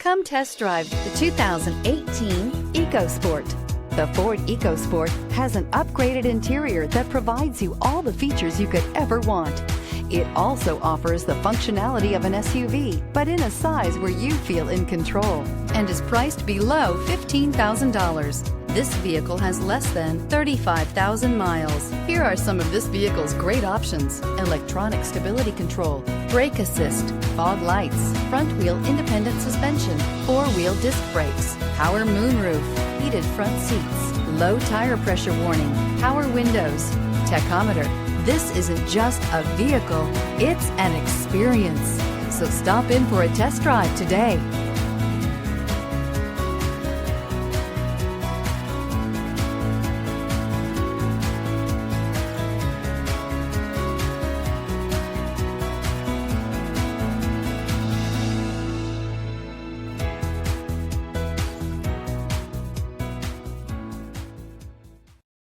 Come test drive the 2018 EcoSport. The Ford EcoSport has an upgraded interior that provides you all the features you could ever want. It also offers the functionality of an SUV, but in a size where you feel in control, and is priced below $15,000. This vehicle has less than 35,000 miles. Here are some of this vehicle's great options: electronic stability control, brake assist, fog lights, front wheel independent suspension, four-wheel disc brakes, power moonroof, heated front seats, low tire pressure warning, power windows, tachometer. This isn't just a vehicle, it's an experience. So stop in for a test drive today.